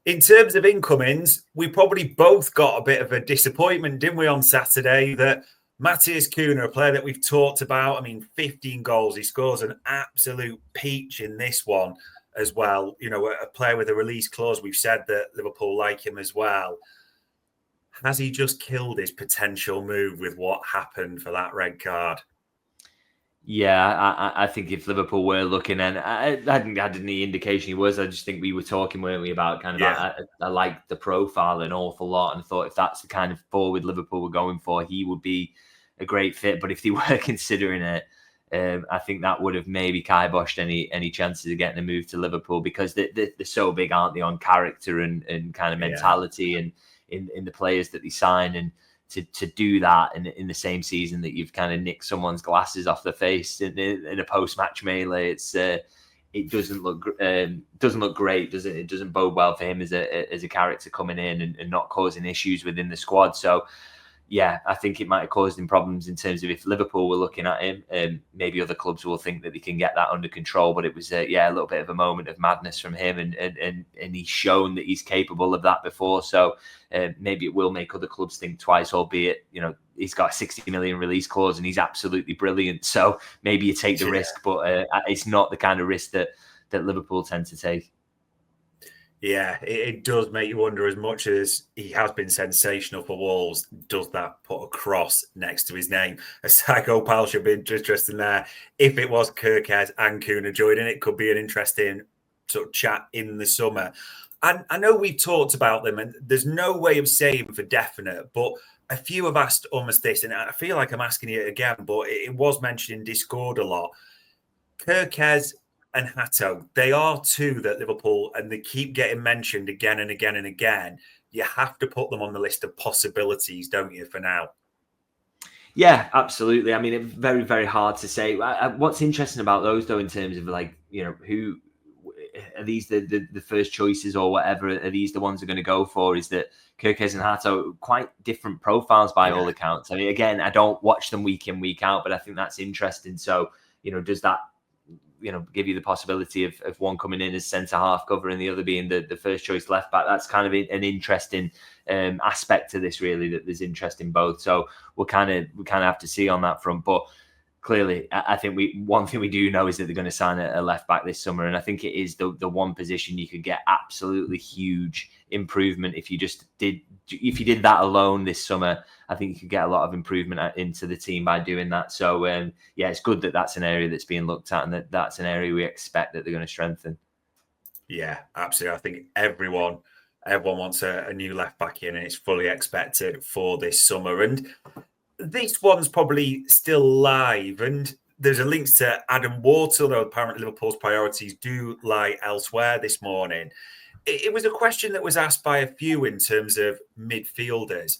In terms of incomings, we probably both got a bit of a disappointment, didn't we, on Saturday, that Matheus Cunha, a player that we've talked about, 15 goals. He scores an absolute peach in this one as well. A player with a release clause. We've said that Liverpool like him as well. Has he just killed his potential move with what happened for that red card? Yeah, I think if Liverpool were looking, and I didn't had any indication he was. I just think we were talking, weren't we, about kind of I like the profile an awful lot, and thought if that's the kind of forward Liverpool were going for, he would be a great fit. But if they were considering it, I think that would have maybe kiboshed any chances of getting a move to Liverpool, because they're so big, aren't they, on character and kind of mentality and in the players that they sign. And to do that in the same season that you've kind of nicked someone's glasses off the face in a post-match melee, it doesn't look great, does it? It doesn't bode well for him as a character coming in and not causing issues within the squad. So yeah, I think it might have caused him problems in terms of if Liverpool were looking at him, maybe other clubs will think that they can get that under control. But it was a little bit of a moment of madness from him, and he's shown that he's capable of that before. So maybe it will make other clubs think twice, albeit, he's got a 60 million release clause and he's absolutely brilliant. So maybe you take the risk, but it's not the kind of risk that Liverpool tend to take. Yeah, it does make you wonder, as much as he has been sensational for Wolves, does that put a cross next to his name? A psycho pal should be interesting there. If it was Kerkez and Cunha joining, it could be an interesting sort of chat in the summer. And I know we've talked about them, and there's no way of saying for definite, but a few have asked almost this, and I feel like I'm asking it again, but it was mentioned in Discord a lot. Kerkez and Hato, they are two that Liverpool, and they keep getting mentioned again and again and again. You have to put them on the list of possibilities, don't you, for now? Yeah, absolutely. It's very, very hard to say. What's interesting about those, though, in terms of who are these the first choices or whatever? Are these the ones they're going to go for? Is that Kerkez and Hato, quite different profiles by all accounts. Again, I don't watch them week in, week out, but I think that's interesting. So, does that give you the possibility of one coming in as centre-half cover and the other being the first choice left-back? That's kind of an interesting aspect to this, really, that there's interest in both. So we kind of have to see on that front. But clearly, I think one thing we do know is that they're going to sign a left-back this summer, and I think it is the one position you could get absolutely huge improvement if you did that alone this summer. I think you could get a lot of improvement into the team by doing that. So, it's good that that's an area that's being looked at, and that's an area we expect that they're going to strengthen. Yeah, absolutely. I think everyone wants a new left back in, and it's fully expected for this summer. And this one's probably still live, and there's a link to Adam Wharton, though apparently Liverpool's priorities do lie elsewhere this morning. It was a question that was asked by a few in terms of midfielders.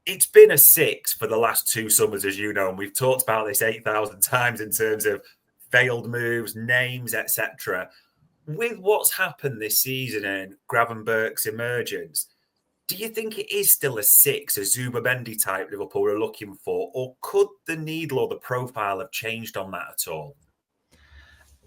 It's been a 6 for the last 2 summers, as you know, and we've talked about this 8,000 times in terms of failed moves, names, etc. With what's happened this season and Gravenberch's emergence, do you think it is still a 6, a Zubimendi type Liverpool are looking for, or could the needle or the profile have changed on that at all?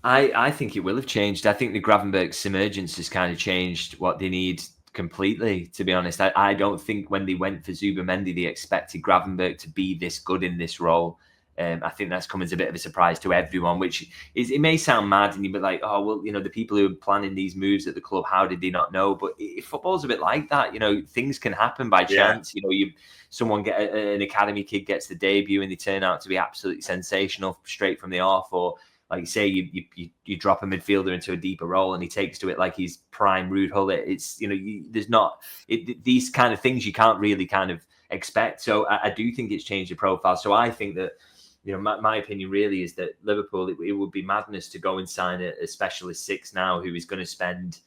I think it will have changed. I think the Gravenberch's emergence has kind of changed what they need completely, to be honest. I don't think when they went for Zubimendi, they expected Gravenberch to be this good in this role. I think that's come as a bit of a surprise to everyone, which is, it may sound mad, and you'd be like, oh, well, the people who are planning these moves at the club, how did they not know? But football's a bit like that. Things can happen by chance. Someone an academy kid gets the debut and they turn out to be absolutely sensational straight from the off, or like you say, you drop a midfielder into a deeper role and he takes to it like he's prime Ruud Gullit. It's, these kind of things you can't really kind of expect. So I do think it's changed the profile. So I think that, my opinion really is that Liverpool, it would be madness to go and sign a specialist 6 now who is going to spend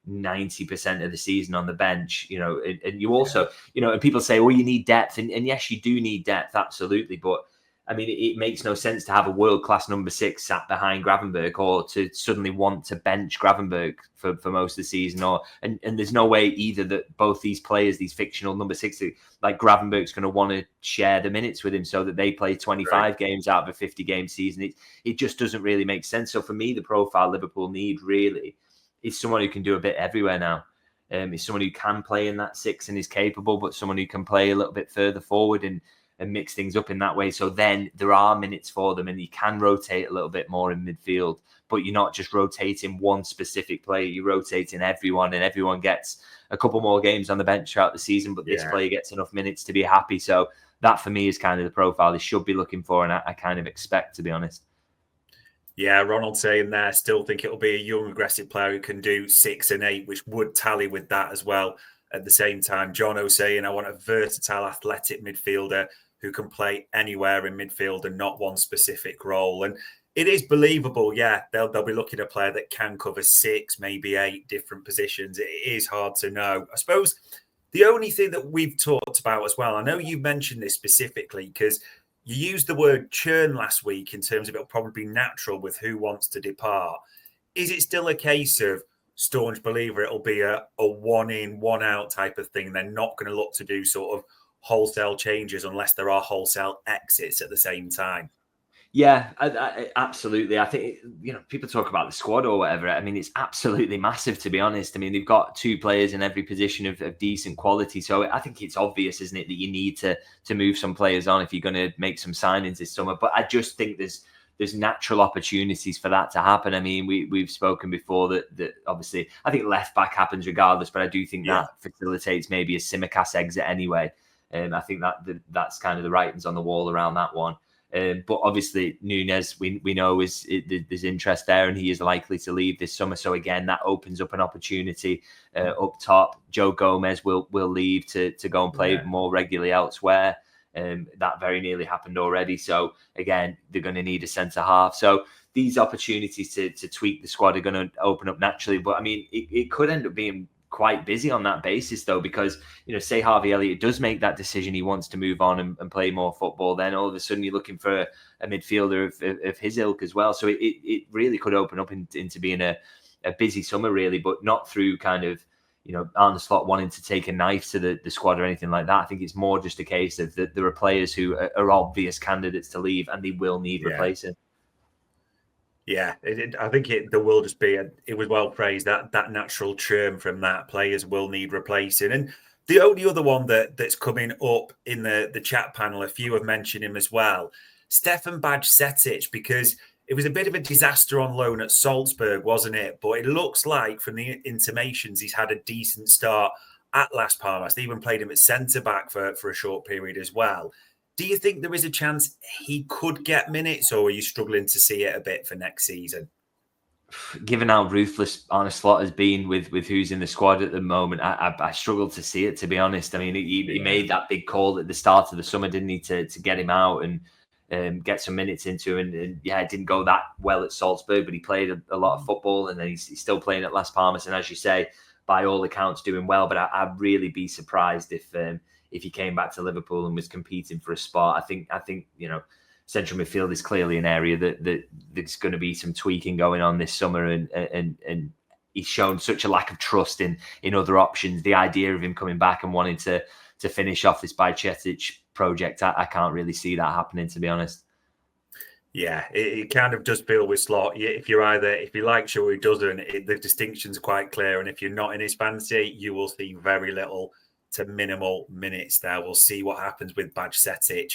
90% of the season on the bench, and you also, and people say, well, you need depth. And yes, you do need depth, absolutely. But it makes no sense to have a world-class number 6 sat behind Gravenberch, or to suddenly want to bench Gravenberch for most of the season. And there's no way either that both these players, these fictional number 6, like Gravenberch's going to want to share the minutes with him so that they play 25 games out of a 50-game season. It just doesn't really make sense. So for me, the profile Liverpool need really is someone who can do a bit everywhere now. He's someone who can play in that 6 and is capable, but someone who can play a little bit further forward and mix things up in that way. So then there are minutes for them, and you can rotate a little bit more in midfield, but you're not just rotating one specific player, you're rotating everyone, and everyone gets a couple more games on the bench throughout the season, but this player gets enough minutes to be happy. So that for me is kind of the profile they should be looking for, and I kind of expect, to be honest. Yeah, Ronald saying there, still think it'll be a young, aggressive player who can do 6 and 8, which would tally with that as well. At the same time, Jono saying, I want a versatile, athletic midfielder who can play anywhere in midfield and not one specific role. And it is believable, yeah, they'll be looking at a player that can cover 6, maybe 8 different positions. It is hard to know. I suppose the only thing that we've talked about as well, I know you mentioned this specifically because you used the word churn last week in terms of it'll probably be natural with who wants to depart. Is it still a case of staunch believer it'll be a one in, one out type of thing? They're not going to look to do sort of wholesale changes unless there are wholesale exits at the same time. Yeah, I absolutely. I think, people talk about the squad or whatever. I mean, it's absolutely massive, to be honest. I mean, they've got 2 players in every position of decent quality. So I think it's obvious, isn't it, that you need to move some players on if you're going to make some signings this summer. But I just think there's natural opportunities for that to happen. I mean, we've spoken before that obviously I think left back happens regardless, but I do think that facilitates maybe a Simicast exit anyway. I think that's kind of the writings on the wall around that one. But obviously Nunes, we know there's interest there, and he is likely to leave this summer. So again, that opens up an opportunity up top. Joe Gomez will leave to go and play more regularly elsewhere. That very nearly happened already. So again, they're going to need a centre half. So these opportunities to tweak the squad are going to open up naturally. But I mean, it could end up being quite busy on that basis, though, because, say Harvey Elliott does make that decision, he wants to move on and play more football, then all of a sudden you're looking for a midfielder of his ilk as well. So it really could open up into being a busy summer, really, but not through kind of, Arne Slot wanting to take a knife to the squad or anything like that. I think it's more just a case of that there are players who are obvious candidates to leave, and they will need replacing. Yeah, I think there will just be it was well praised that natural churn from that. Players will need replacing. And the only other one that's coming up in the chat panel, a few have mentioned him as well, Stefan Bajcetic, because it was a bit of a disaster on loan at Salzburg, wasn't it? But it looks like from the intimations he's had a decent start at Las Palmas. They even played him at centre-back for a short period as well. Do you think there is a chance he could get minutes, or are you struggling to see it a bit for next season? Given how ruthless Arne Slot has been with who's in the squad at the moment, I struggle to see it, to be honest. I mean, he made that big call at the start of the summer, didn't he, to get him out and get some minutes into him. And it didn't go that well at Salzburg, but he played a lot of football, and then he's still playing at Las Palmas. And as you say, by all accounts, doing well. But I'd really be surprised if he came back to Liverpool and was competing for a spot. I think central midfield is clearly an area that there's going to be some tweaking going on this summer, and he's shown such a lack of trust in other options. The idea of him coming back and wanting to finish off this Bajcetic project, I can't really see that happening, to be honest. Yeah, it kind of does feel with Slot. If you like or he doesn't, the distinction's quite clear. And if you're not in his fantasy, you will see very little to minimal minutes there. We'll see what happens with Bajcetic